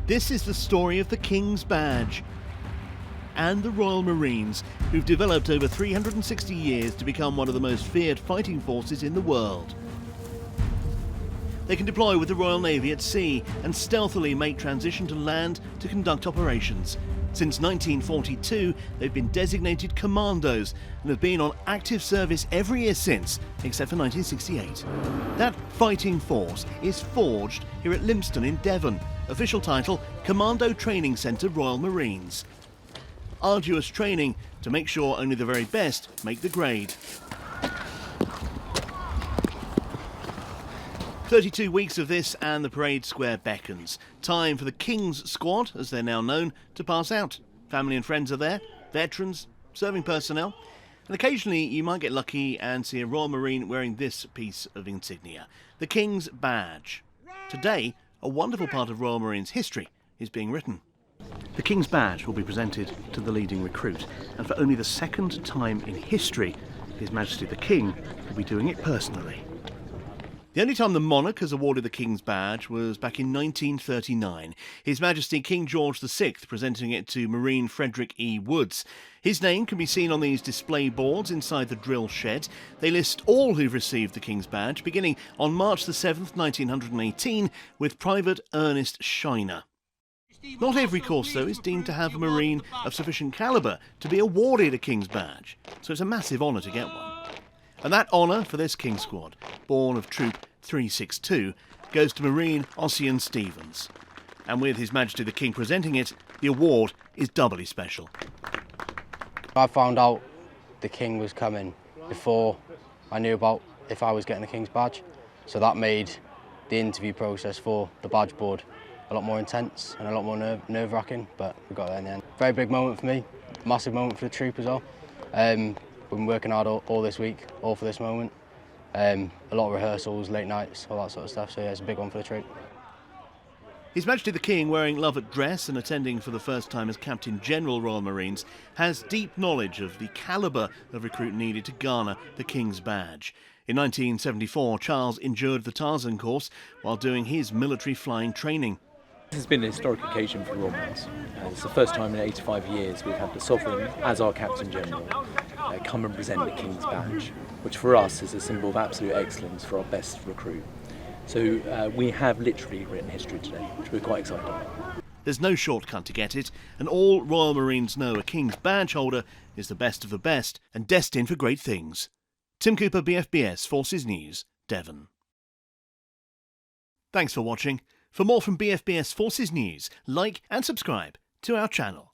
This is the story of the King's Badge and the Royal Marines, who've developed over 360 years to become one of the most feared fighting forces in the world. They can deploy with the Royal Navy at sea and stealthily make transition to land to conduct operations. Since 1942, they've been designated commandos and have been on active service every year since, except for 1968. That fighting force is forged here at Lympstone in Devon. Official title, Commando Training Centre Royal Marines. Arduous training to make sure only the very best make the grade. 32 weeks of this and the parade square beckons. Time for the King's Squad, as they're now known, to pass out. Family and friends are there, veterans, serving personnel, and occasionally you might get lucky and see a Royal Marine wearing this piece of insignia, the King's Badge. Today, a wonderful part of Royal Marines history is being written. The King's Badge will be presented to the leading recruit, and for only the second time in history, His Majesty the King will be doing it personally. The only time the monarch has awarded the King's Badge was back in 1939. His Majesty King George VI presenting it to Marine Frederick E. Woods. His name can be seen on these display boards inside the drill shed. They list all who've received the King's Badge, beginning on March the 7th, 1918, with Private Ernest Shiner. Not every course, though, is deemed to have a Marine of sufficient calibre to be awarded a King's Badge, so it's a massive honour to get one. And that honour for this King's Squad, born of Troop 362, goes to Marine Osian Stephens. And with His Majesty the King presenting it, the award is doubly special. I found out the King was coming before I knew about if I was getting the King's Badge, so that made the interview process for the badge board a lot more intense and a lot more nerve-wracking, but we got there in the end. Very big moment for me, massive moment for the troop as well. We've been working hard all this week, all for this moment. A lot of rehearsals, late nights, all that sort of stuff, so yeah, it's a big one for the troop. His Majesty the King, wearing lovat dress and attending for the first time as Captain General Royal Marines, has deep knowledge of the calibre of recruit needed to garner the King's Badge. In 1974, Charles endured the Tarzan course while doing his military flying training. This has been a historic occasion for Royal Marines. It's the first time in 85 years we've had the Sovereign, as our Captain General, come and present the King's Badge, which for us is a symbol of absolute excellence for our best recruit. So we have literally written history today, which we're quite excited about. There's no shortcut to get it, and all Royal Marines know a King's Badge holder is the best of the best and destined for great things. Tim Cooper, BFBS, Forces News, Devon. Thanks for watching. For more from BFBS Forces News, like and subscribe to our channel.